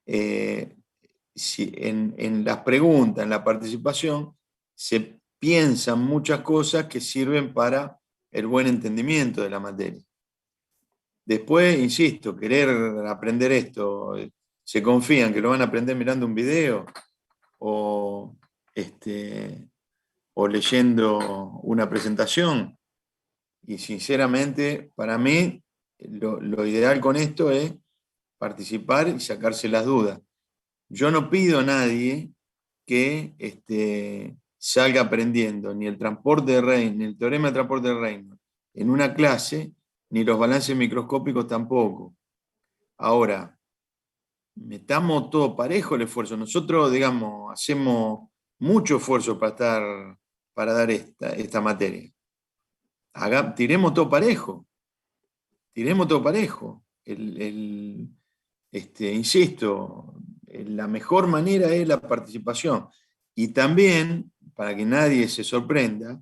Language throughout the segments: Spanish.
eh, si en las preguntas, en la participación, se piensan muchas cosas que sirven para el buen entendimiento de la materia. Después, insisto, querer aprender esto, se confían que lo van a aprender mirando un video o, o leyendo una presentación. Y sinceramente, para mí, lo ideal con esto es participar y sacarse las dudas. Yo no pido a nadie que salga aprendiendo ni el transporte de Reynolds, ni el teorema de transporte de Reynolds en una clase, ni los balances microscópicos tampoco. Ahora, metamos todo parejo el esfuerzo. Nosotros, digamos, hacemos mucho esfuerzo para dar esta materia. Tiremos todo parejo, tiremos todo parejo. Insisto, la mejor manera es la participación. Y también, para que nadie se sorprenda,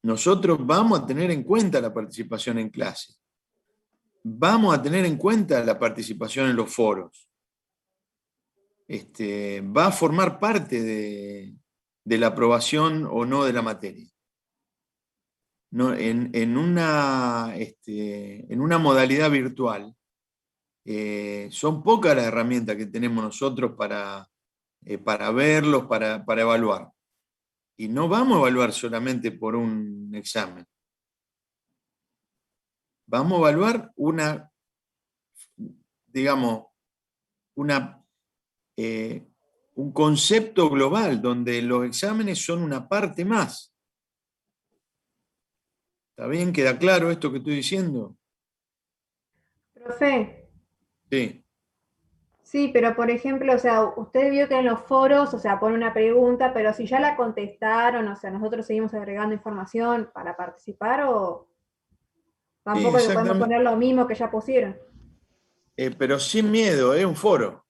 nosotros vamos a tener en cuenta la participación en clase. Vamos a tener en cuenta la participación en los foros. Va a formar parte de la aprobación o no de la materia. No, en una modalidad virtual, son pocas las herramientas que tenemos nosotros para verlos, para evaluar. Y no vamos a evaluar solamente por un examen. Vamos a evaluar digamos, un concepto global donde los exámenes son una parte más. ¿Está bien? ¿Queda claro esto que estoy diciendo? Profe, Sí. sí, pero por ejemplo, o sea, usted vio que en los foros, o sea, pone una pregunta, pero si ya la contestaron, o sea, nosotros seguimos agregando información para participar o Sí, tampoco le podemos exactamente. poner lo mismo que ya pusieron. Pero sin miedo, es un foro.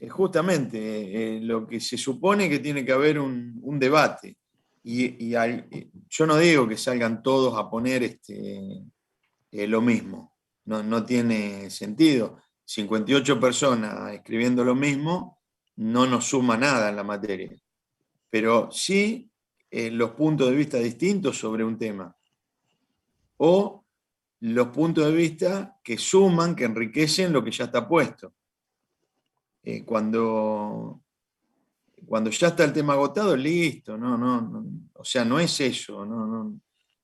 Justamente lo que se supone que tiene que haber un debate. Yo no digo que salgan todos a poner lo mismo. No, no tiene sentido. 58 personas escribiendo lo mismo no nos suma nada en la materia. Pero sí los puntos de vista distintos sobre un tema. O los puntos de vista que suman, que enriquecen lo que ya está puesto. Cuando ya está el tema agotado, listo, o sea, no es eso,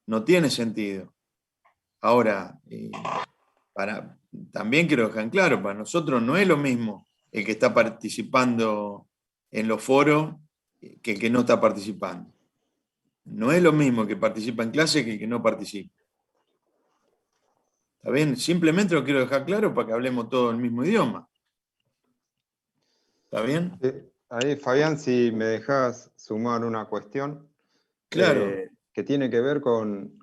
no tiene sentido. Ahora, también quiero dejar en claro, para nosotros no es lo mismo el que está participando en los foros que el que no está participando. No es lo mismo el que participa en clase que el que no participa. ¿Está bien? Simplemente lo quiero dejar claro para que hablemos todo el mismo idioma. ¿Está bien? Ahí, Fabián, si me dejas sumar una cuestión Claro. que tiene que ver con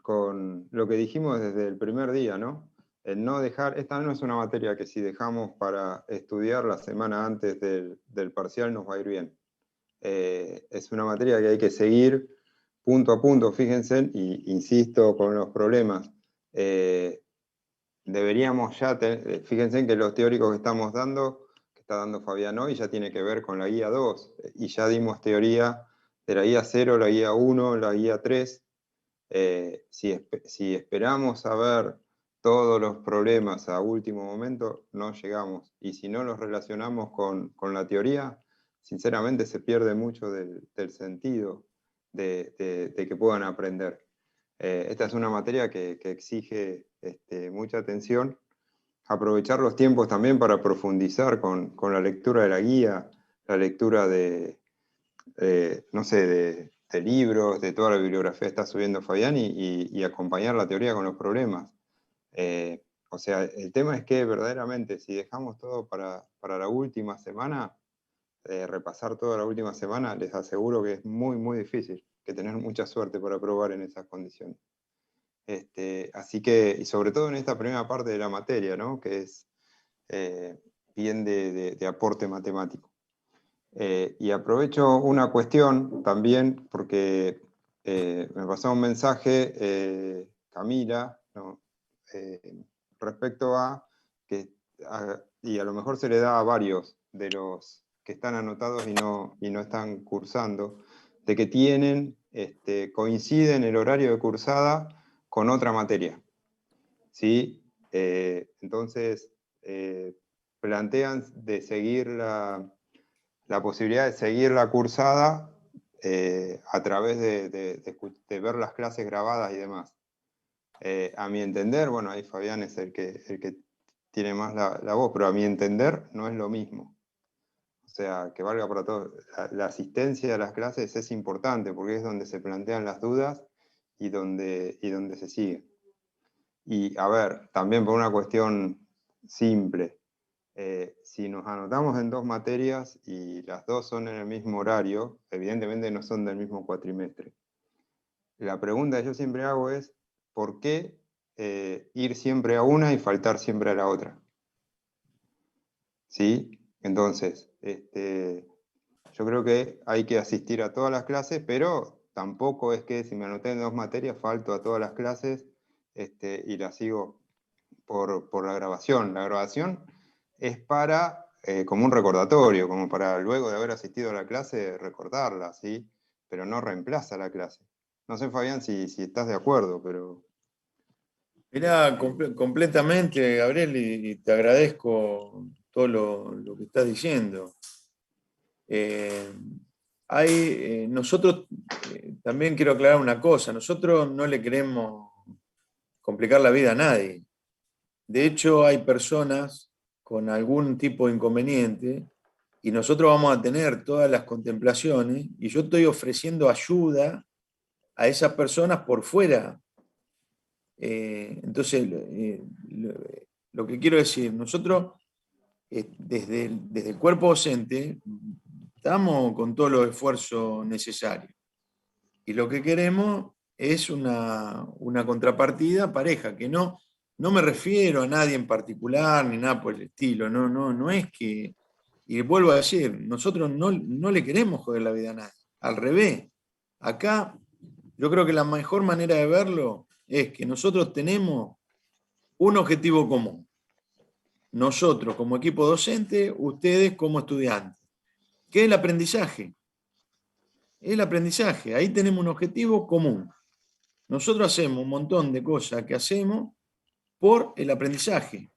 lo que dijimos desde el primer día, ¿no? El no dejar, esta no es una materia que si dejamos para estudiar la semana antes del parcial nos va a ir bien. Es una materia que hay que seguir punto a punto, fíjense, y insisto con los problemas. Deberíamos ya, fíjense que los teóricos que estamos dando, que está dando Fabián hoy, ya tiene que ver con la guía 2, y ya dimos teoría de la guía 0, la guía 1, la guía 3. Si esperamos a ver todos los problemas a último momento, no llegamos. Y si no los relacionamos con la teoría, sinceramente se pierde mucho del sentido de que puedan aprender. Esta es una materia que exige mucha atención. Aprovechar los tiempos también para profundizar con la lectura de la guía, la lectura no sé, de libros, de toda la bibliografía que está subiendo Fabián y acompañar la teoría con los problemas. O sea, el tema es que verdaderamente si dejamos todo para la última semana, repasar toda la última semana, les aseguro que es muy, muy difícil, que tener mucha suerte para probar en esas condiciones. Así que, y sobre todo en esta primera parte de la materia, ¿no? Que es bien de aporte matemático. Y aprovecho una cuestión también, porque me pasó un mensaje, Camila, ¿no? Respecto a que y a lo mejor se le da a varios de los que están anotados y no están cursando, de que coinciden el horario de cursada con otra materia, ¿sí? Entonces, plantean de seguir la posibilidad de seguir la cursada a través de ver las clases grabadas y demás. A mi entender, bueno, ahí Fabián es el que tiene más la voz, pero a mi entender no es lo mismo. O sea, que valga para todos. La asistencia a las clases es importante porque es donde se plantean las dudas y donde se sigue. Y a ver, también por una cuestión simple, si nos anotamos en 2 materias y las 2 son en el mismo horario, evidentemente no son del mismo cuatrimestre. La pregunta que yo siempre hago es, ¿por qué ir siempre a una y faltar siempre a la otra? ¿Sí? Entonces, yo creo que hay que asistir a todas las clases, pero tampoco es que si me anoté en 2 materias, falto a todas las clases y las sigo por la grabación. La grabación es para, como un recordatorio, como para luego de haber asistido a la clase, recordarla, ¿sí? Pero no reemplaza la clase. No sé, Fabián, si estás de acuerdo, pero... Mirá, completamente, Gabriel, y te agradezco todo lo que estás diciendo. Nosotros, también quiero aclarar una cosa, nosotros no le queremos complicar la vida a nadie. De hecho, hay personas con algún tipo de inconveniente y nosotros vamos a tener todas las contemplaciones y yo estoy ofreciendo ayuda a esas personas por fuera. Entonces, lo que quiero decir, nosotros desde el cuerpo docente estamos con todos los esfuerzos necesarios y lo que queremos es una contrapartida pareja, que no me refiero a nadie en particular ni nada por el estilo, no es que, y vuelvo a decir, nosotros no le queremos joder la vida a nadie, al revés, acá yo creo que la mejor manera de verlo es que nosotros tenemos un objetivo común. Nosotros como equipo docente, ustedes como estudiantes. ¿Qué es el aprendizaje? El aprendizaje. Ahí tenemos un objetivo común. Nosotros hacemos un montón de cosas que hacemos por el aprendizaje.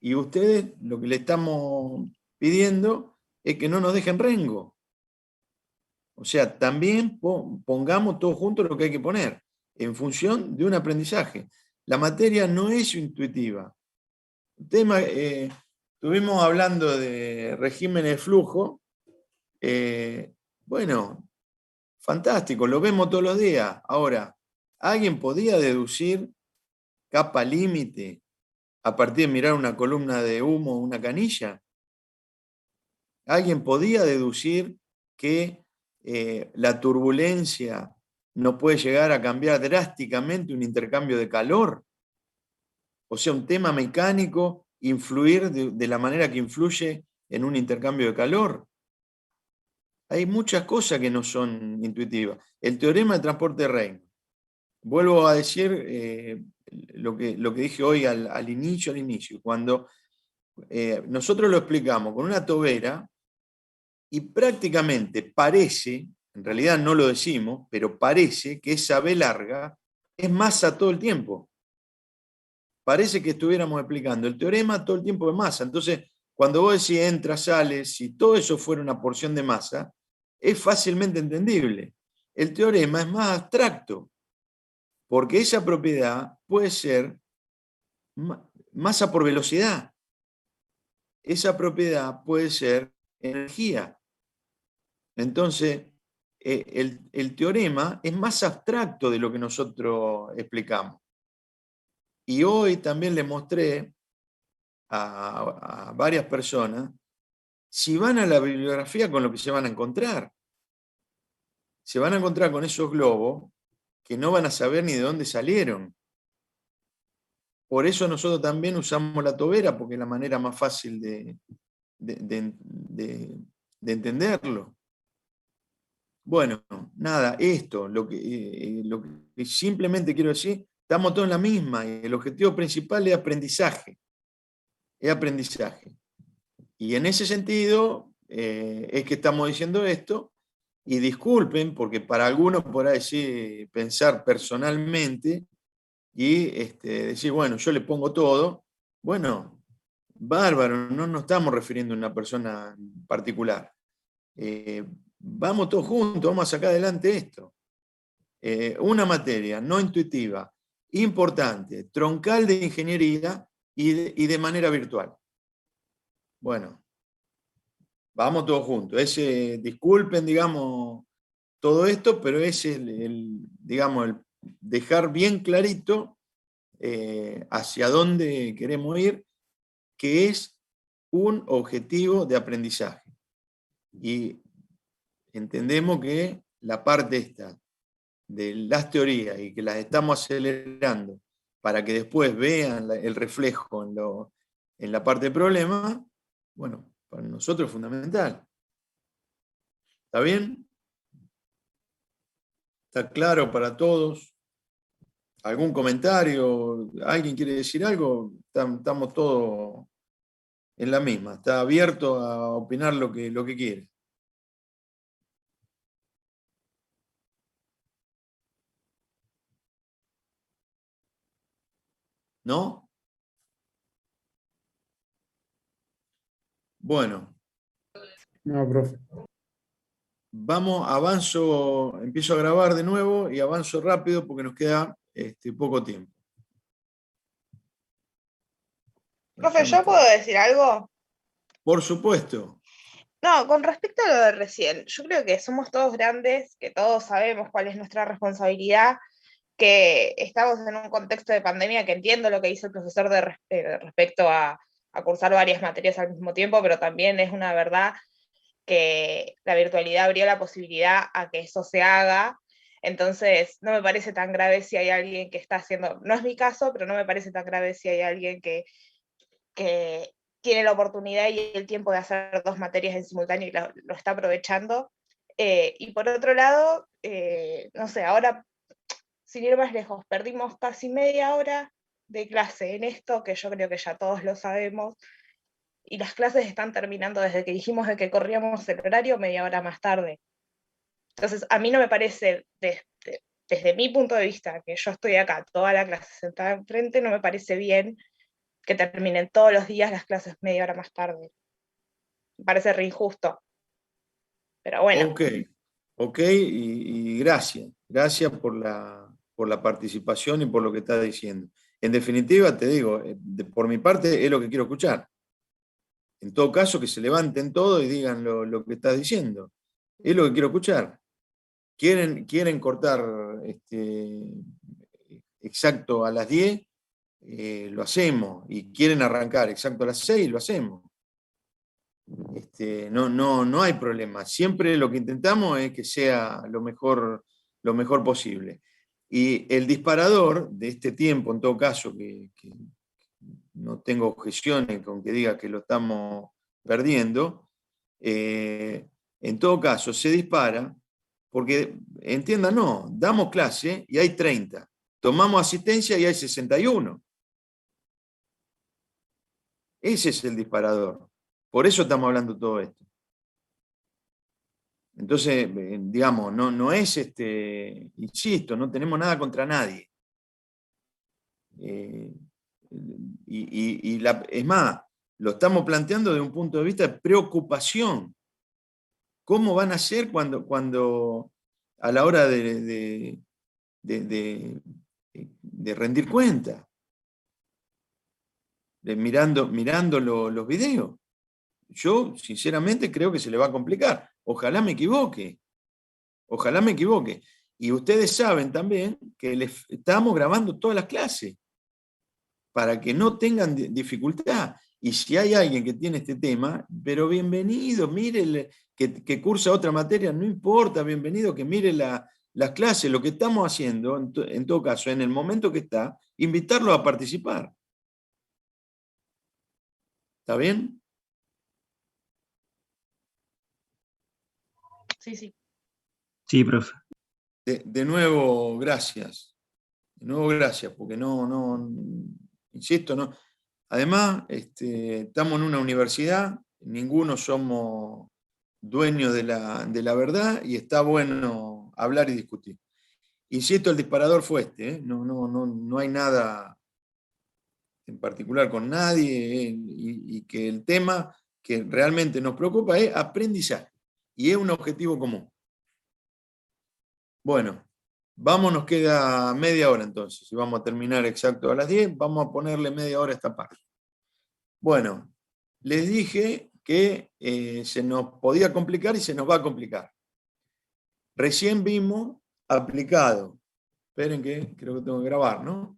Y ustedes lo que le estamos pidiendo es que no nos dejen rengo. O sea, también pongamos todos juntos lo que hay que poner en función de un aprendizaje. La materia no es intuitiva. Estuvimos hablando de regímenes de flujo. Bueno, fantástico, lo vemos todos los días. Ahora, ¿alguien podía deducir capa límite a partir de mirar una columna de humo o una canilla? ¿Alguien podía deducir que la turbulencia no puede llegar a cambiar drásticamente un intercambio de calor? O sea, un tema mecánico influir de la manera que influye en un intercambio de calor. Hay muchas cosas que no son intuitivas. El teorema de transporte de Reynolds. Vuelvo a decir lo que dije hoy al inicio. Cuando nosotros lo explicamos con una tobera y prácticamente parece, en realidad no lo decimos, pero parece que esa B larga es masa todo el tiempo. Parece que estuviéramos explicando el teorema todo el tiempo de masa. Entonces, cuando vos decís entra, sale, si todo eso fuera una porción de masa, es fácilmente entendible. El teorema es más abstracto, porque esa propiedad puede ser masa por velocidad. Esa propiedad puede ser energía. Entonces, el teorema es más abstracto de lo que nosotros explicamos. Y hoy también le mostré a varias personas, si van a la bibliografía con lo que se van a encontrar. Se van a encontrar con esos globos que no van a saber ni de dónde salieron. Por eso nosotros también usamos la tobera, porque es la manera más fácil de entenderlo. Bueno, nada, esto, lo que simplemente quiero decir, estamos todos en la misma y el objetivo principal es aprendizaje. Es aprendizaje. Y en ese sentido es que estamos diciendo esto, y disculpen, porque para algunos podrá decir, pensar personalmente y decir, bueno, yo le pongo todo. Bueno, bárbaro, no nos estamos refiriendo a una persona en particular. Vamos todos juntos, vamos a sacar adelante esto. Una materia no intuitiva, importante, troncal de ingeniería y de manera virtual. Bueno, vamos todos juntos. Disculpen, digamos, todo esto, pero es digamos, el dejar bien clarito hacia dónde queremos ir, que es un objetivo de aprendizaje. Y entendemos que la parte esta de las teorías y que las estamos acelerando para que después vean el reflejo en la parte de problema, bueno, para nosotros es fundamental. ¿Está bien? ¿Está claro para todos? ¿Algún comentario? ¿Alguien quiere decir algo? Estamos todos en la misma. Está abierto a opinar lo que quiere. ¿No? Bueno. No, profe. Empiezo a grabar de nuevo y avanzo rápido porque nos queda poco tiempo. Profe, ¿yo puedo decir algo? Por supuesto. No, con respecto a lo de recién, yo creo que somos todos grandes, que todos sabemos cuál es nuestra responsabilidad, que estamos en un contexto de pandemia, que entiendo lo que dice el profesor respecto a cursar varias materias al mismo tiempo, pero también es una verdad que la virtualidad abrió la posibilidad a que eso se haga. Entonces, no me parece tan grave si hay alguien que está haciendo, no es mi caso, pero no me parece tan grave si hay alguien que tiene la oportunidad y el tiempo de hacer 2 materias en simultáneo y lo está aprovechando. Y por otro lado, no sé, ahora, sin ir más lejos, perdimos casi media hora de clase en esto, que yo creo que ya todos lo sabemos, y las clases están terminando desde que dijimos de que corríamos el horario media hora más tarde. Entonces, a mí no me parece, desde mi punto de vista, que yo estoy acá toda la clase sentada enfrente, no me parece bien que terminen todos los días las clases media hora más tarde. Me parece re injusto. Pero bueno. Ok, y gracias. Gracias por la participación y por lo que estás diciendo. En definitiva, te digo, por mi parte es lo que quiero escuchar. En todo caso, que se levanten todos y digan lo que estás diciendo. Es lo que quiero escuchar. Quieren cortar exacto a las 10, lo hacemos. Y quieren arrancar exacto a las 6, lo hacemos. No hay problema. Siempre lo que intentamos es que sea lo mejor posible. Y el disparador de este tiempo, en todo caso, que no tengo objeciones con que diga que lo estamos perdiendo, en todo caso se dispara porque, entiendan, no, damos clase y hay 30, tomamos asistencia y hay 61. Ese es el disparador. Por eso estamos hablando de todo esto. Entonces, digamos, no es, insisto, no tenemos nada contra nadie. Es más, lo estamos planteando desde un punto de vista de preocupación. ¿Cómo van a ser cuando a la hora de rendir cuenta? Mirando los videos. Yo, sinceramente, creo que se le va a complicar. Ojalá me equivoque. Ojalá me equivoque. Y ustedes saben también que les estamos grabando todas las clases para que no tengan dificultad. Y si hay alguien que tiene este tema, pero bienvenido, mire, que cursa otra materia, no importa, bienvenido, que mire las clases. Lo que estamos haciendo, en todo caso, en el momento que está, invitarlo a participar. ¿Está bien? Sí, sí. Sí, profe. De nuevo, gracias. De nuevo, gracias, porque insisto, no. Además, estamos en una universidad ninguno somos dueños de la verdad y está bueno hablar y discutir. Insisto, el disparador fue este, ¿eh? No hay nada en particular con nadie, y que el tema que realmente nos preocupa es aprendizaje, y es un objetivo común. Bueno, nos queda media hora entonces, y vamos a terminar exacto a las 10, vamos a ponerle media hora a esta parte. Bueno, les dije que se nos podía complicar y se nos va a complicar. Recién vimos aplicado. Esperen que creo que tengo que grabar, ¿no?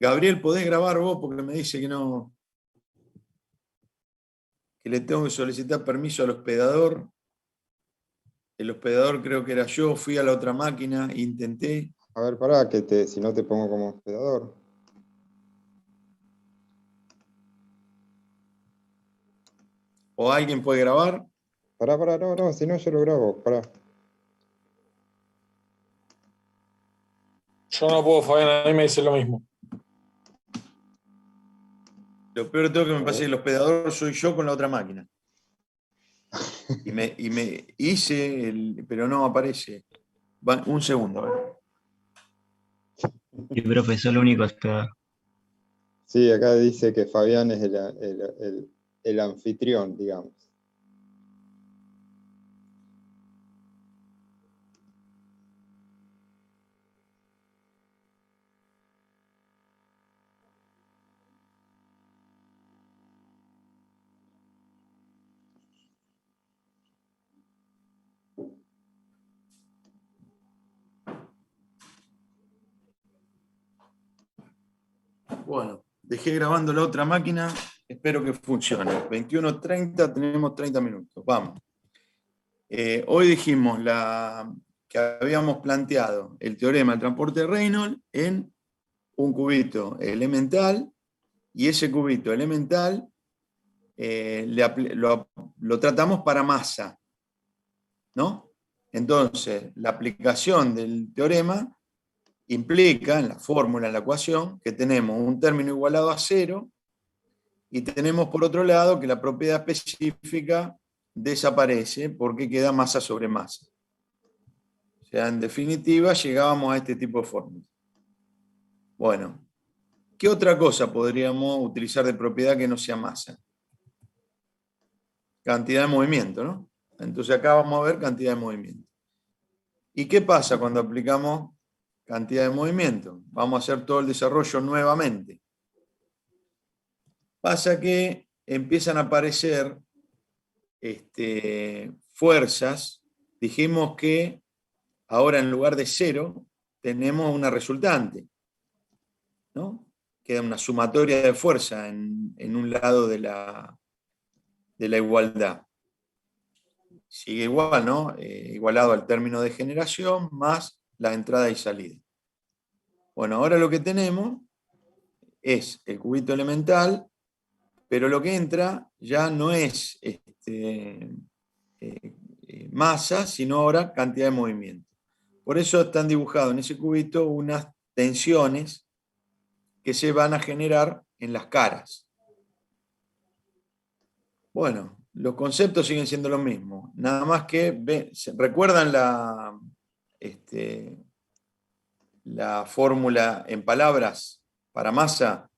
Gabriel, ¿podés grabar vos? Porque me dice que no, que le tengo que solicitar permiso al hospedador. El hospedador creo que era yo, fui a la otra máquina, intenté. A ver, pará, si no te pongo como hospedador. ¿O alguien puede grabar? Pará, no, si no yo lo grabo, pará. Yo no puedo, Fabián, a mí me dice lo mismo. Lo peor de todo que me pasa es que el hospedador soy yo con la otra máquina. Y me hice, pero no aparece. Un segundo, a ver. Y profesor, lo único está. Sí, acá dice que Fabián es el anfitrión, digamos. Bueno, dejé grabando la otra máquina, espero que funcione. 21:30, tenemos 30 minutos, vamos. Hoy dijimos que habíamos planteado el teorema del transporte de Reynolds en un cubito elemental, y ese cubito elemental lo tratamos para masa, ¿no? Entonces, la aplicación del teorema implica, en la fórmula, en la ecuación, que tenemos un término igualado a 0, y tenemos por otro lado que la propiedad específica desaparece porque queda masa sobre masa. O sea, en definitiva, llegábamos a este tipo de fórmula. Bueno, ¿qué otra cosa podríamos utilizar de propiedad que no sea masa? Cantidad de movimiento, ¿no? Entonces acá vamos a ver cantidad de movimiento. ¿Y qué pasa cuando aplicamos cantidad de movimiento? Vamos a hacer todo el desarrollo nuevamente. Pasa que empiezan a aparecer fuerzas. Dijimos que ahora en lugar de 0 tenemos una resultante, ¿no? Queda una sumatoria de fuerza en un lado de la igualdad. Sigue igual, ¿no? Igualado al término de generación más la entrada y salida. Bueno, ahora lo que tenemos es el cubito elemental, pero lo que entra ya no es masa, sino ahora cantidad de movimiento. Por eso están dibujados en ese cubito unas tensiones que se van a generar en las caras. Bueno, los conceptos siguen siendo los mismos, nada más que, ¿recuerdan la fórmula en palabras para masa?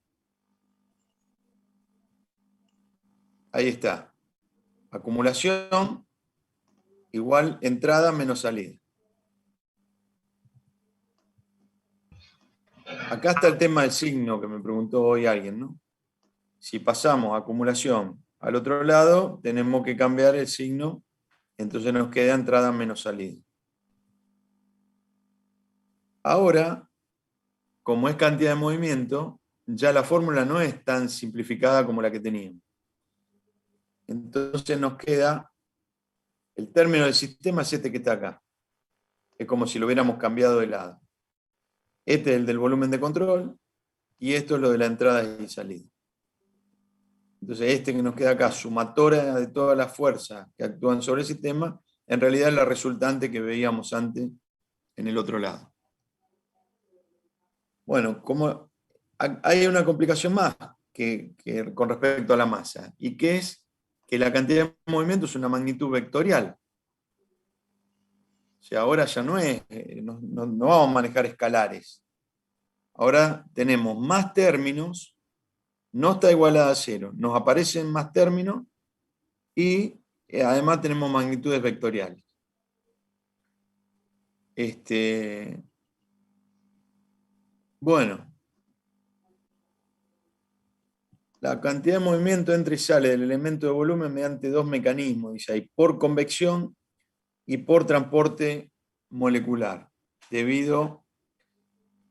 Ahí está. Acumulación igual entrada menos salida. Acá está el tema del signo que me preguntó hoy alguien, ¿no? Si pasamos acumulación al otro lado, tenemos que cambiar el signo, entonces nos queda entrada menos salida. Ahora, como es cantidad de movimiento, ya la fórmula no es tan simplificada como la que teníamos. Entonces nos queda, el término del sistema es este que está acá. Es como si lo hubiéramos cambiado de lado. Este es el del volumen de control y esto es lo de la entrada y salida. Entonces este que nos queda acá, sumatoria de todas las fuerzas que actúan sobre el sistema, en realidad es la resultante que veíamos antes en el otro lado. Bueno, como hay una complicación más que con respecto a la masa, y que es que la cantidad de movimiento es una magnitud vectorial. O sea, ahora ya no vamos a manejar escalares. Ahora tenemos más términos, no está igualada a 0, nos aparecen más términos y además tenemos magnitudes vectoriales. Bueno, la cantidad de movimiento entra y sale del elemento de volumen mediante dos mecanismos, dice ahí, por convección y por transporte molecular, debido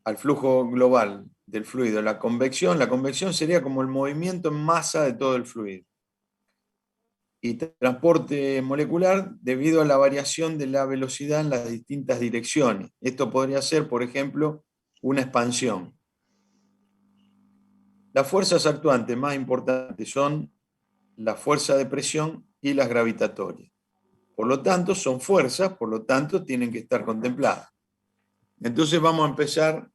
al flujo global del fluido. La convección sería como el movimiento en masa de todo el fluido. Y transporte molecular debido a la variación de la velocidad en las distintas direcciones. Esto podría ser, por ejemplo, una expansión. Las fuerzas actuantes más importantes son la fuerza de presión y las gravitatorias. Por lo tanto, son fuerzas, por lo tanto, tienen que estar contempladas. Entonces vamos a empezar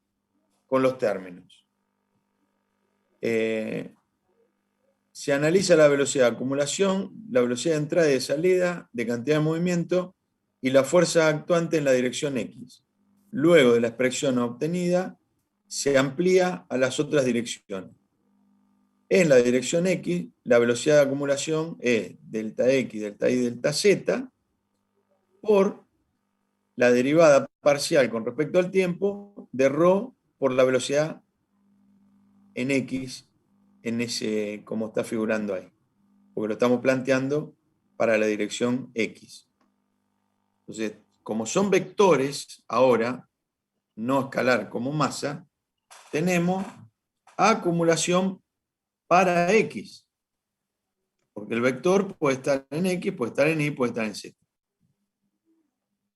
con los términos. Se analiza la velocidad de acumulación, la velocidad de entrada y de salida, de cantidad de movimiento y la fuerza actuante en la dirección X. Luego de la expresión obtenida, se amplía a las otras direcciones. En la dirección X, la velocidad de acumulación es delta X, delta Y, delta Z, por la derivada parcial con respecto al tiempo de ρ por la velocidad en X, en ese, como está figurando ahí. Porque lo estamos planteando para la dirección X. Entonces, como son vectores ahora, no escalar como masa, tenemos acumulación para X. Porque el vector puede estar en X, puede estar en Y, puede estar en Z.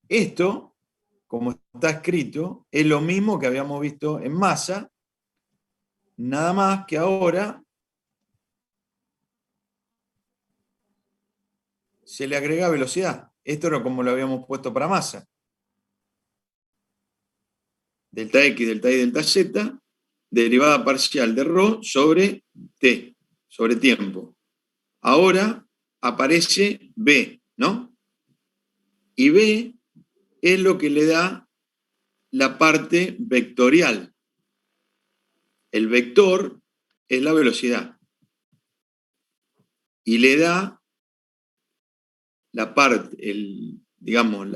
Esto, como está escrito, es lo mismo que habíamos visto en masa, nada más que ahora se le agrega velocidad. Esto era como lo habíamos puesto para masa. Delta X, delta Y, delta Z, derivada parcial de ρ sobre T, sobre tiempo. Ahora aparece B, ¿no? Y B es lo que le da la parte vectorial. El vector es la velocidad. Y le da la parte, digamos,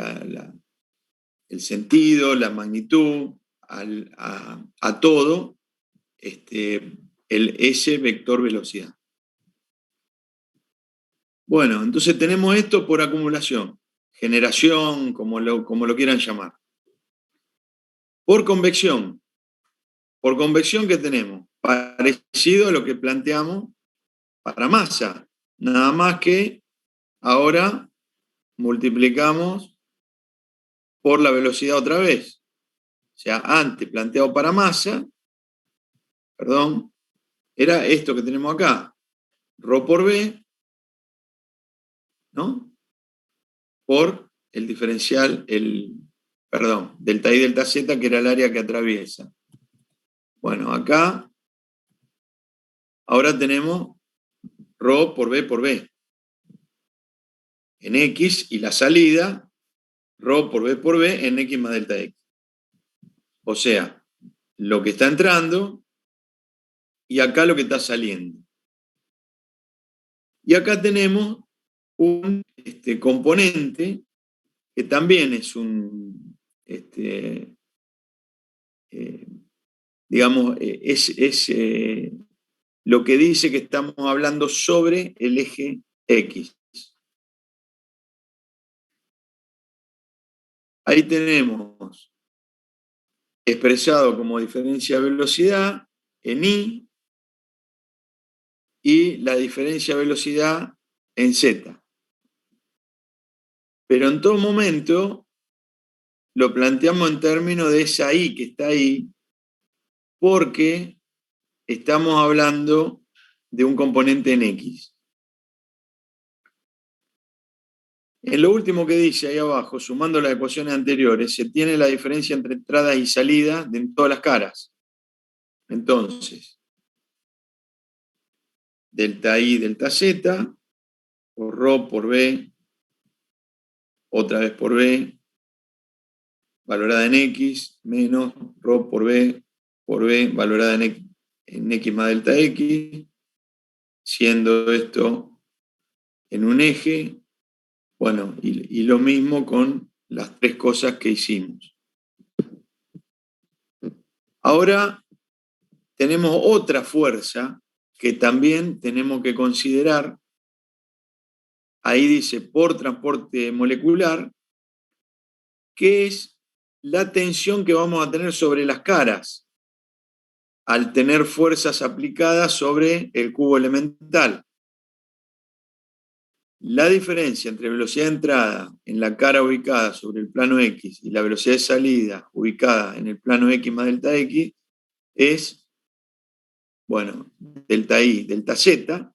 el sentido, la magnitud, a todo ese vector velocidad. Bueno, entonces tenemos esto por acumulación, generación, como lo quieran llamar. Por convección, ¿qué tenemos? Parecido a lo que planteamos para masa, nada más que ahora multiplicamos por la velocidad otra vez. O sea, antes planteado para masa, era esto que tenemos acá, ρ por B, ¿no? Por el diferencial, delta Y, delta Z, que era el área que atraviesa. Bueno, acá, ahora tenemos ρ por B. En X, y la salida, ρ por B en X más delta X. O sea, lo que está entrando y acá lo que está saliendo. Y acá tenemos un componente que también es un, digamos, es lo que dice que estamos hablando sobre el eje X. Ahí tenemos expresado como diferencia de velocidad en y la diferencia de velocidad en Z. Pero en todo momento lo planteamos en términos de esa I que está ahí, porque estamos hablando de un componente en X. En lo último que dice ahí abajo, sumando las ecuaciones anteriores, se tiene la diferencia entre entradas y salidas de todas las caras. Entonces, delta I, delta Z, por ρ por B, otra vez por B, valorada en X, menos ρ por B, valorada en X más delta X, siendo esto en un eje, bueno, y lo mismo con las tres cosas que hicimos. Ahora tenemos otra fuerza que también tenemos que considerar. Ahí dice por transporte molecular, que es la tensión que vamos a tener sobre las caras al tener fuerzas aplicadas sobre el cubo elemental. La diferencia entre velocidad de entrada en la cara ubicada sobre el plano X y la velocidad de salida ubicada en el plano X más delta X es, bueno, delta I, delta Z,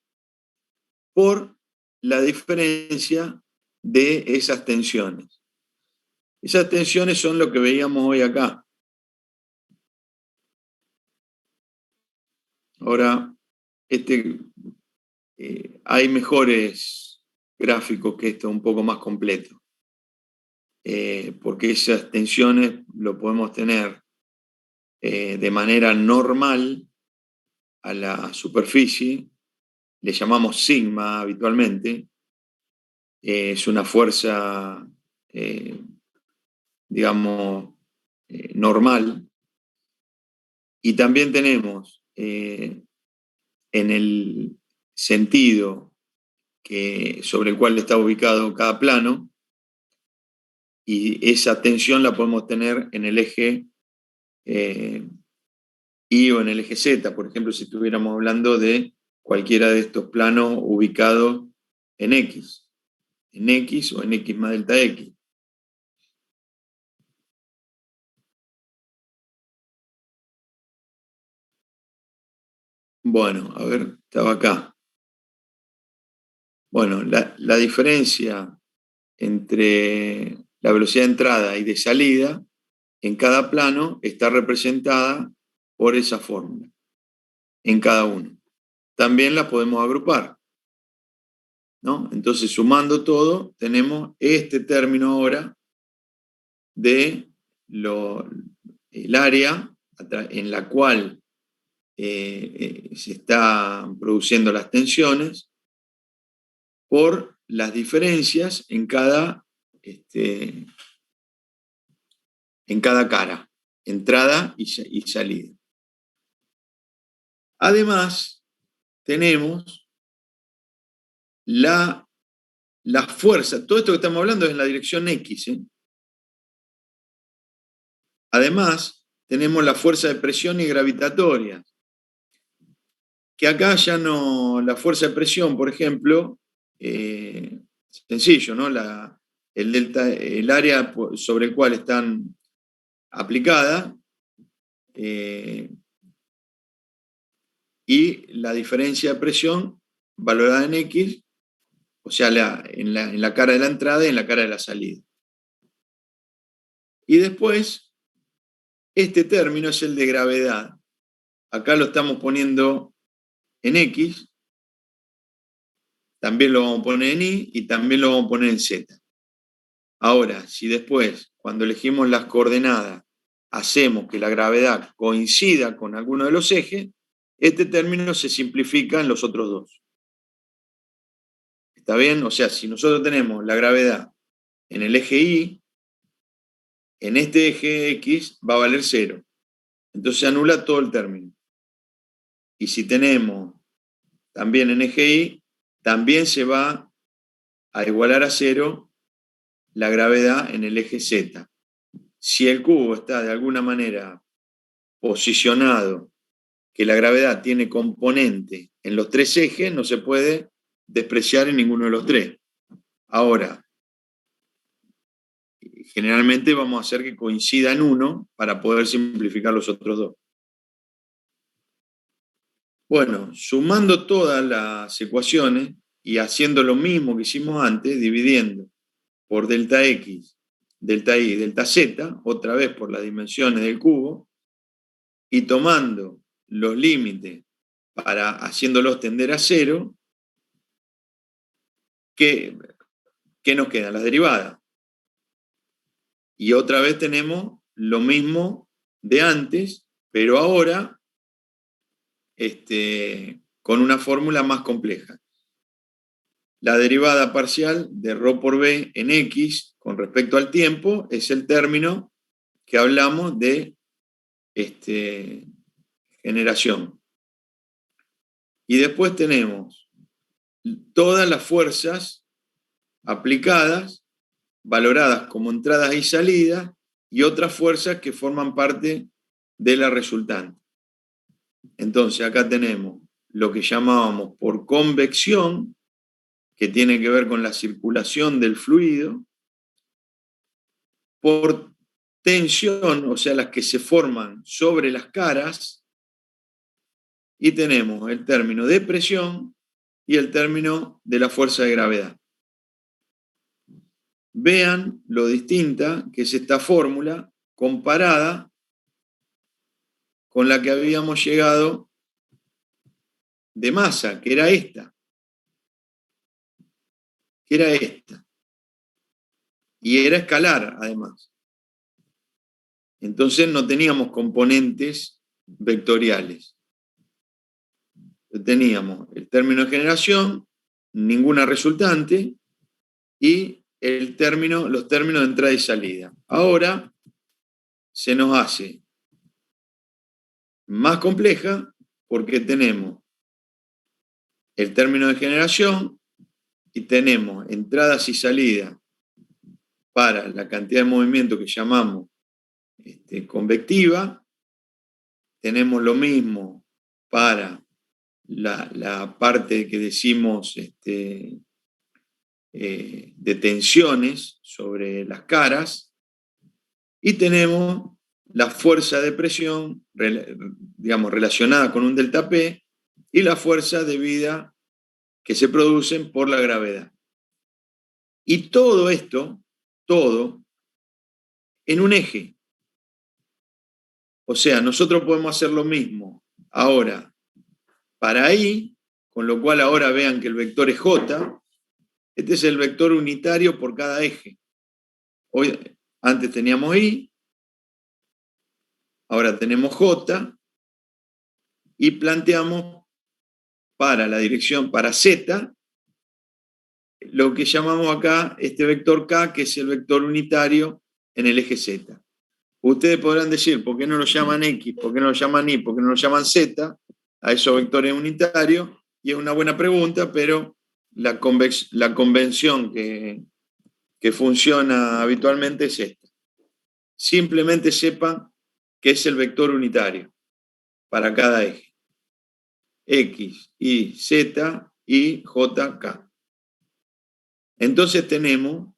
por la diferencia de esas tensiones. Esas tensiones son lo que veíamos hoy acá. Ahora, hay mejores gráficos que esto, un poco más completo. Porque esas tensiones lo podemos tener de manera normal a la superficie, le llamamos sigma habitualmente, es una fuerza, digamos, normal, y también tenemos en el sentido sobre el cual está ubicado cada plano, y esa tensión la podemos tener en el eje Y o en el eje Z, por ejemplo, si estuviéramos hablando de cualquiera de estos planos ubicados en X o en X más delta X. Bueno, a ver, estaba acá. Bueno, la diferencia entre la velocidad de entrada y de salida en cada plano está representada por esa fórmula, en cada uno. También la podemos agrupar, ¿no? Entonces, sumando todo, tenemos este término ahora de el área en la cual se están produciendo las tensiones por las diferencias en cada cara, entrada y salida. Además, tenemos la fuerza. Todo esto que estamos hablando es en la dirección X. Además, tenemos la fuerza de presión y gravitatoria, que acá ya no, la fuerza de presión, por ejemplo, sencillo, ¿no? El área sobre el cual están aplicadas y la diferencia de presión valorada en X, o sea, en la cara de la entrada y en la cara de la salida. Y después, este término es el de gravedad. Acá lo estamos poniendo en X, también lo vamos a poner en Y y también lo vamos a poner en Z. Ahora, si después, cuando elegimos las coordenadas, hacemos que la gravedad coincida con alguno de los ejes, este término se simplifica en los otros dos. ¿Está bien? O sea, si nosotros tenemos la gravedad en el eje Y, en este eje X va a valer 0. Entonces se anula todo el término. Y si tenemos también en eje Y, también se va a igualar a 0 la gravedad en el eje Z. Si el cubo está de alguna manera posicionado, que la gravedad tiene componente en los tres ejes, no se puede despreciar en ninguno de los tres. Ahora, generalmente vamos a hacer que coincida en uno para poder simplificar los otros dos. Bueno, sumando todas las ecuaciones y haciendo lo mismo que hicimos antes, dividiendo por delta X, delta Y, delta Z, otra vez por las dimensiones del cubo, y tomando los límites para haciéndolos tender a cero, ¿qué nos quedan? Las derivadas. Y otra vez tenemos lo mismo de antes, pero ahora con una fórmula más compleja. La derivada parcial de ρ por b en x con respecto al tiempo es el término que hablamos de generación. Y después tenemos todas las fuerzas aplicadas, valoradas como entradas y salidas, y otras fuerzas que forman parte de la resultante. Entonces acá tenemos lo que llamábamos por convección, que tiene que ver con la circulación del fluido, por tensión, o sea, las que se forman sobre las caras, y tenemos el término de presión y el término de la fuerza de gravedad. Vean lo distinta que es esta fórmula comparada con la que habíamos llegado de masa, que era esta. Y era escalar, además. Entonces no teníamos componentes vectoriales. Teníamos el término de generación, ninguna resultante, y los términos de entrada y salida. Ahora se nos hace más compleja porque tenemos el término de generación y tenemos entradas y salidas para la cantidad de movimiento que llamamos convectiva. Tenemos lo mismo para la parte que decimos de tensiones sobre las caras, y tenemos la fuerza de presión, digamos, relacionada con un delta P, y la fuerza debida que se producen por la gravedad. Y todo esto, todo, en un eje. O sea, nosotros podemos hacer lo mismo ahora para I, con lo cual ahora vean que el vector es J. Este es el vector unitario por cada eje. Antes teníamos I, ahora tenemos J, y planteamos para la dirección, para Z, lo que llamamos acá este vector K, que es el vector unitario en el eje Z. Ustedes podrán decir, ¿por qué no lo llaman X? ¿Por qué no lo llaman Y? ¿Por qué no lo llaman Z? A esos vectores unitarios. Y es una buena pregunta, pero la convención que funciona habitualmente es esta. Simplemente sepan que es el vector unitario para cada eje. X, Y, Z, y J, K. Entonces tenemos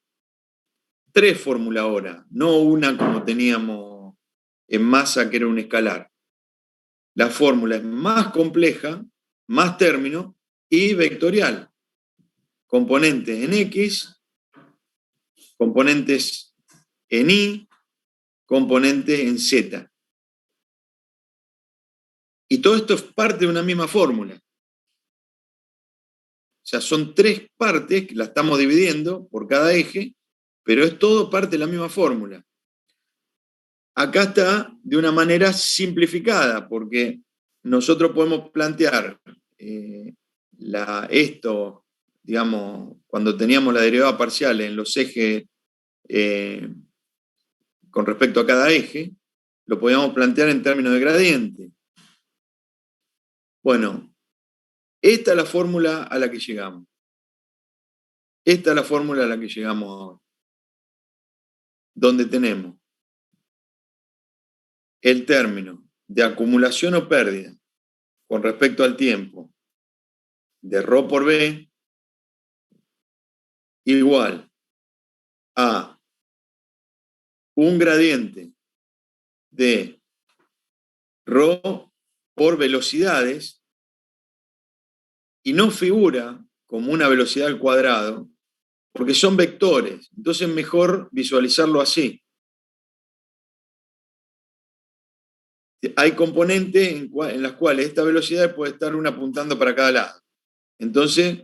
3 fórmulas ahora, no una como teníamos en masa, que era un escalar. La fórmula es más compleja, más términos y vectorial. Componentes en X, componentes en Y, componentes en Z. Y todo esto es parte de una misma fórmula. O sea, son 3 partes que la estamos dividiendo por cada eje, pero es todo parte de la misma fórmula. Acá está de una manera simplificada, porque nosotros podemos plantear esto, digamos, cuando teníamos la derivada parcial en los ejes con respecto a cada eje, lo podíamos plantear en términos de gradiente. Bueno, esta es la fórmula a la que llegamos. Esta es la fórmula a la que llegamos ahora. Donde tenemos el término de acumulación o pérdida con respecto al tiempo de ρ por b igual a un gradiente de ρ por velocidades, y no figura como una velocidad al cuadrado porque son vectores, entonces es mejor visualizarlo así. hay componentes en las cuales esta velocidad puede estar una apuntando para cada lado. Entonces,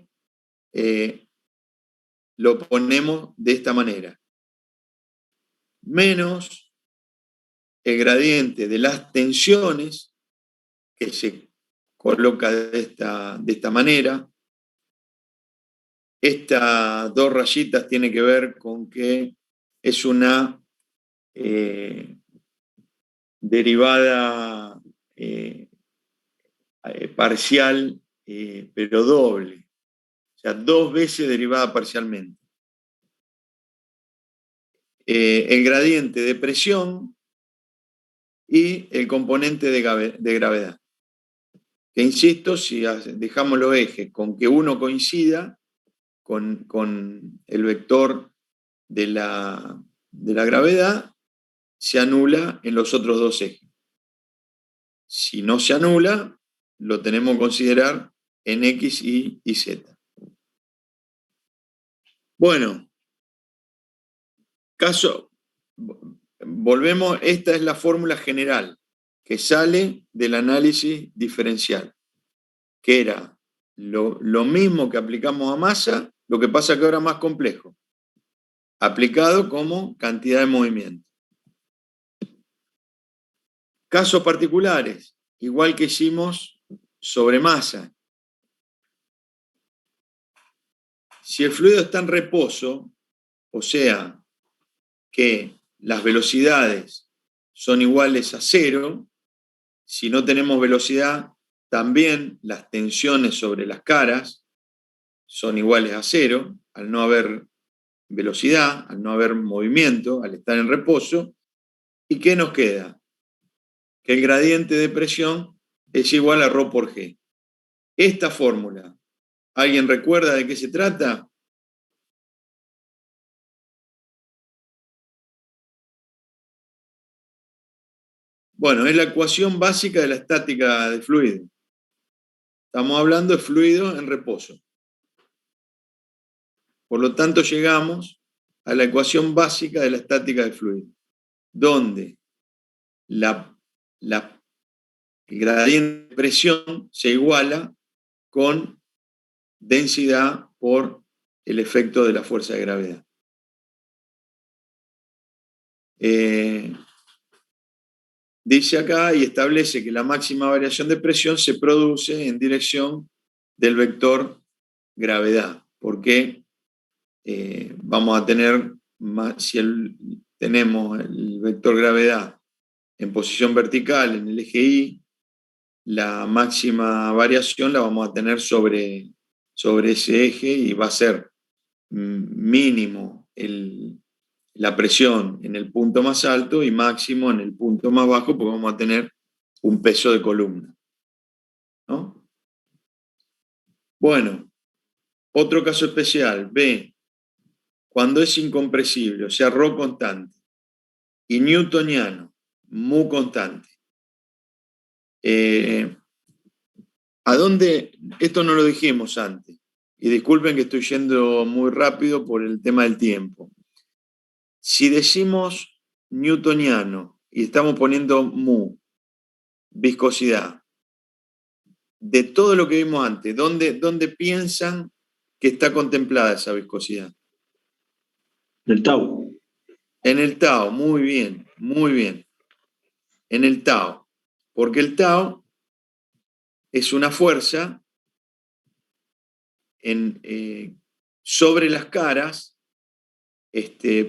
lo ponemos de esta manera. Menos el gradiente de las tensiones, que se coloca de esta manera. Estas dos rayitas tienen que ver con que es una derivada parcial, pero doble. O sea, 2 veces derivada parcialmente. El gradiente de presión y el componente de gravedad. Que insisto, si dejamos los ejes con que uno coincida con el vector de la gravedad, se anula en los otros dos ejes. Si no se anula, lo tenemos que considerar en X y Z. Bueno, volvemos, esta es la fórmula general que sale del análisis diferencial, que era lo mismo que aplicamos a masa, lo que pasa que ahora es más complejo, aplicado como cantidad de movimiento. Casos particulares, igual que hicimos sobre masa. Si el fluido está en reposo, o sea, que las velocidades son iguales a 0, si no tenemos velocidad, también las tensiones sobre las caras son iguales a 0, al no haber velocidad, al no haber movimiento, al estar en reposo. ¿Y qué nos queda? Que el gradiente de presión es igual a ρ por G. Esta fórmula, ¿alguien recuerda de qué se trata? Bueno, es la ecuación básica de la estática del fluido. Estamos hablando de fluido en reposo. Por lo tanto, llegamos a la ecuación básica de la estática del fluido, donde el gradiente de presión se iguala con densidad por el efecto de la fuerza de gravedad. Dice acá y establece que la máxima variación de presión se produce en dirección del vector gravedad, porque vamos a tener, si tenemos el vector gravedad en posición vertical en el eje Y, la máxima variación la vamos a tener sobre ese eje y va a ser mínimo la presión en el punto más alto y máximo en el punto más bajo, porque vamos a tener un peso de columna, ¿no? Bueno, otro caso especial, B, cuando es incompresible, o sea, ρ constante, y newtoniano, mu constante. ¿A dónde? Esto no lo dijimos antes, y disculpen que estoy yendo muy rápido por el tema del tiempo. Si decimos newtoniano y estamos poniendo mu, viscosidad, de todo lo que vimos antes, ¿dónde piensan que está contemplada esa viscosidad? El tau. En el tau, muy bien, muy bien. En el tau, porque el tau es una fuerza sobre las caras,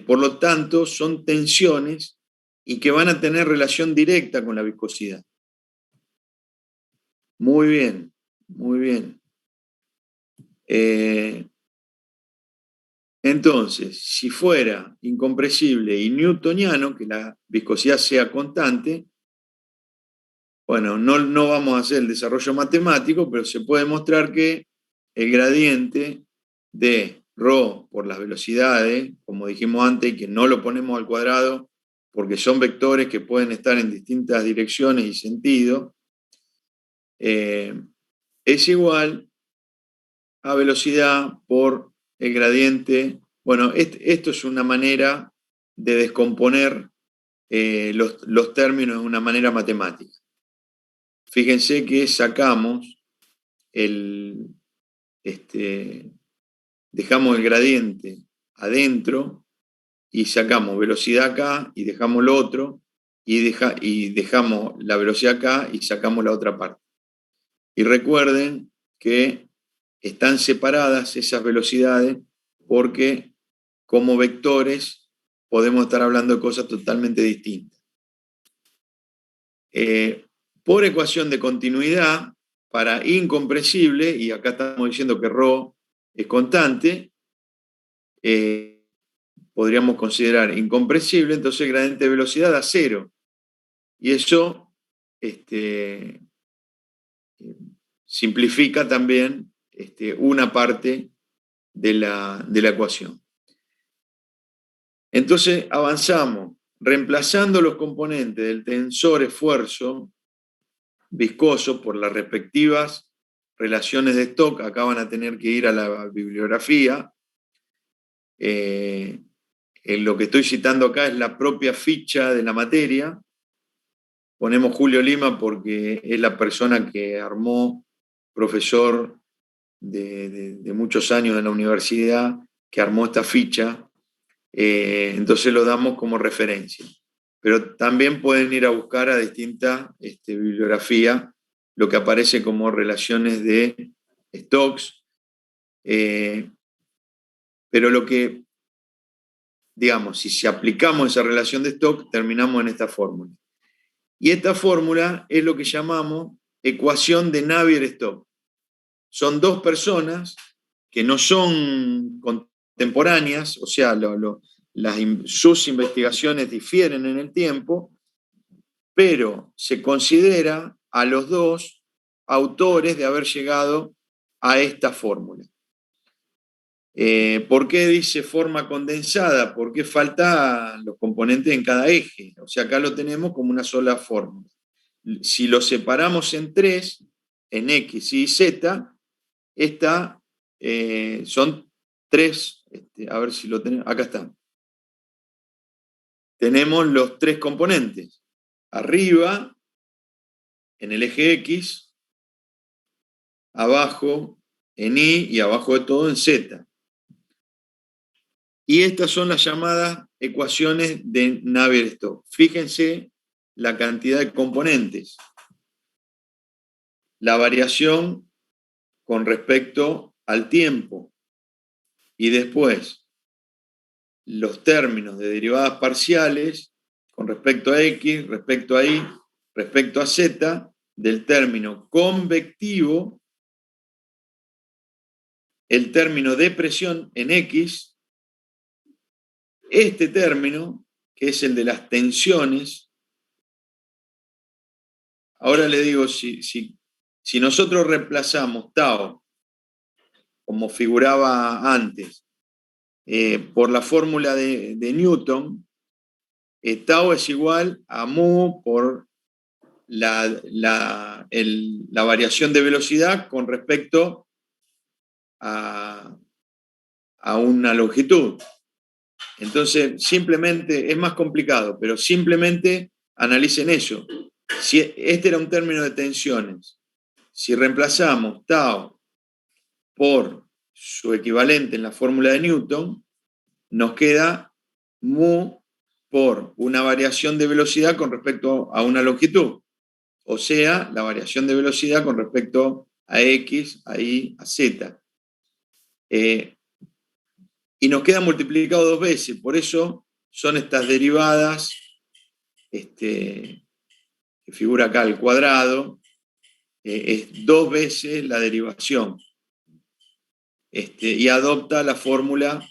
por lo tanto son tensiones y que van a tener relación directa con la viscosidad. Muy bien, muy bien. Entonces, si fuera incompresible y newtoniano, que la viscosidad sea constante, bueno, no vamos a hacer el desarrollo matemático, pero se puede mostrar que el gradiente de ρ por las velocidades, como dijimos antes, y que no lo ponemos al cuadrado porque son vectores que pueden estar en distintas direcciones y sentidos, es igual a velocidad por el gradiente. Bueno, esto es una manera de descomponer los términos de una manera matemática. Fíjense que sacamos dejamos el gradiente adentro y sacamos velocidad acá y dejamos lo otro y dejamos la velocidad acá y sacamos la otra parte. Y recuerden que están separadas esas velocidades porque como vectores podemos estar hablando de cosas totalmente distintas. Por ecuación de continuidad, para incompresible, y acá estamos diciendo que ρ es constante, podríamos considerar incompresible, entonces el gradiente de velocidad da 0. Y eso simplifica también una parte de la ecuación. Entonces avanzamos, reemplazando los componentes del tensor esfuerzo viscoso por las respectivas relaciones de Stokes. Acá van a tener que ir a la bibliografía. Lo que estoy citando acá es la propia ficha de la materia. Ponemos Julio Lima porque es la persona que armó, profesor de muchos años en la universidad, que armó esta ficha. Entonces lo damos como referencia. Pero también pueden ir a buscar a distintas bibliografías lo que aparece como relaciones de Stokes. Pero lo que, digamos, si aplicamos esa relación de Stokes, terminamos en esta fórmula. Y esta fórmula es lo que llamamos ecuación de Navier-Stokes. Son dos personas que no son contemporáneas, o sea, sus investigaciones difieren en el tiempo, pero se considera a los dos autores de haber llegado a esta fórmula. ¿Por qué dice forma condensada? Porque faltan los componentes en cada eje. O sea, acá lo tenemos como una sola fórmula. Si lo separamos en tres, en X y Z, son tres, a ver si lo tenemos, acá está. Tenemos los tres componentes. Arriba, en el eje X, abajo en Y y abajo de todo en Z. Y estas son las llamadas ecuaciones de Navier-Stokes. Fíjense la cantidad de componentes. La variación con respecto al tiempo. Y después, los términos de derivadas parciales con respecto a X, respecto a Y, respecto a Z, del término convectivo, el término de presión en X, este término, que es el de las tensiones. Ahora le digo, si nosotros reemplazamos tau, como figuraba antes, por la fórmula de Newton, tau es igual a mu por la variación de velocidad con respecto a una longitud. Entonces, simplemente, es más complicado, pero simplemente analicen eso. Si este era un término de tensiones, si reemplazamos tau por su equivalente en la fórmula de Newton, nos queda mu por una variación de velocidad con respecto a una longitud. O sea, la variación de velocidad con respecto a X, a Y, a Z. Y nos queda multiplicado 2 veces, por eso son estas derivadas, que figura acá al cuadrado, es 2 veces la derivación. Y adopta la fórmula,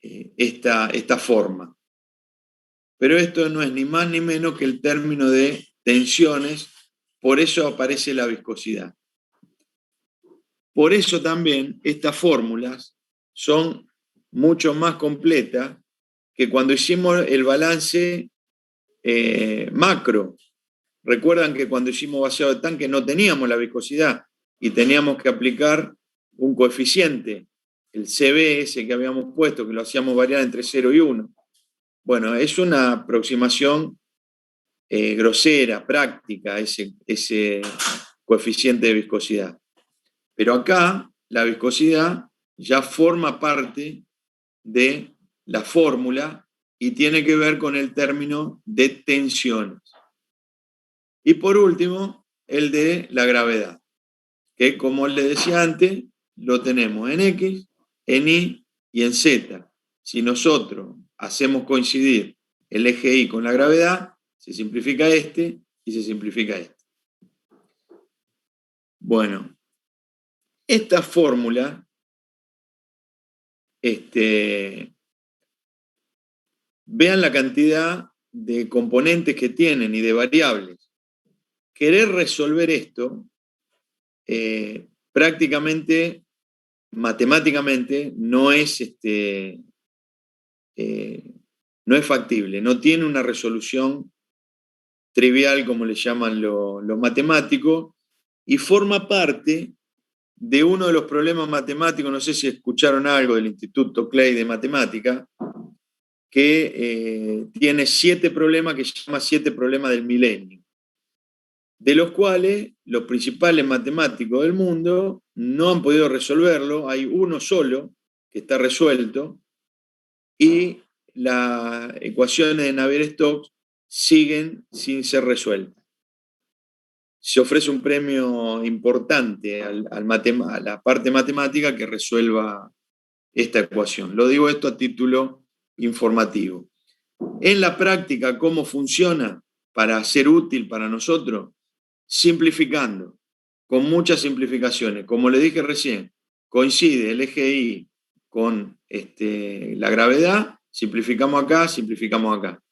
esta forma. Pero esto no es ni más ni menos que el término de tensiones, por eso aparece la viscosidad. Por eso también estas fórmulas son mucho más completas que cuando hicimos el balance macro. Recuerdan que cuando hicimos vaciado de tanque no teníamos la viscosidad y teníamos que aplicar un coeficiente, el CB ese que habíamos puesto, que lo hacíamos variar entre 0 y 1. Bueno, es una aproximación grosera, práctica, ese coeficiente de viscosidad. Pero acá la viscosidad ya forma parte de la fórmula y tiene que ver con el término de tensiones. Y por último, el de la gravedad, que como le decía antes, lo tenemos en X, en Y y en Z. Si nosotros hacemos coincidir el eje Y con la gravedad, se simplifica este y se simplifica este. Bueno, esta fórmula, vean la cantidad de componentes que tienen y de variables. Querer resolver esto, prácticamente, matemáticamente, no es factible, no tiene una resolución trivial, como le llaman los matemáticos, y forma parte de uno de los problemas matemáticos, no sé si escucharon algo del Instituto Clay de Matemática, que tiene 7 problemas que se llama 7 problemas del milenio, de los cuales los principales matemáticos del mundo no han podido resolverlo. Hay uno solo que está resuelto y las ecuaciones de Navier-Stokes siguen sin ser resueltas. Se ofrece un premio importante a la parte matemática que resuelva esta ecuación. Lo digo esto a título informativo. En la práctica, ¿cómo funciona para ser útil para nosotros? Simplificando, con muchas simplificaciones. Como le dije recién, coincide el eje Y con la gravedad, simplificamos acá, simplificamos acá.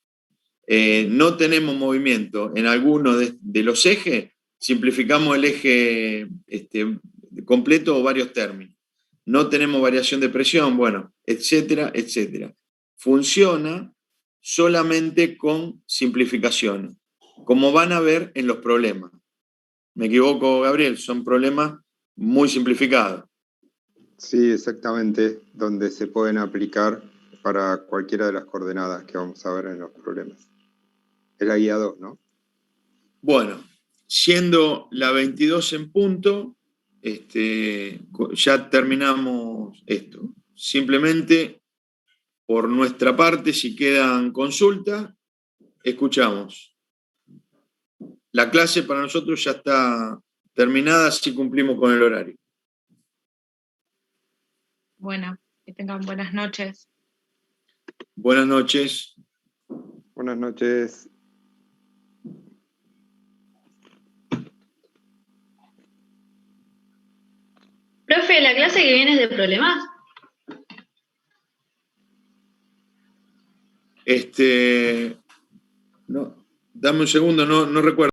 No tenemos movimiento en alguno de los ejes, simplificamos el eje completo o varios términos. No tenemos variación de presión, bueno, etcétera, etcétera. Funciona solamente con simplificaciones, como van a ver en los problemas. ¿Me equivoco, Gabriel? Son problemas muy simplificados. Sí, exactamente, donde se pueden aplicar para cualquiera de las coordenadas que vamos a ver en los problemas. Es la guía 2, ¿no? Bueno, siendo la 22 en punto, ya terminamos esto. Simplemente, por nuestra parte, si quedan consultas, escuchamos. La clase para nosotros ya está terminada, así cumplimos con el horario. Bueno, que tengan buenas noches. Buenas noches. Buenas noches. Profe, la clase que viene es de problemas. No, dame un segundo, no recuerdo.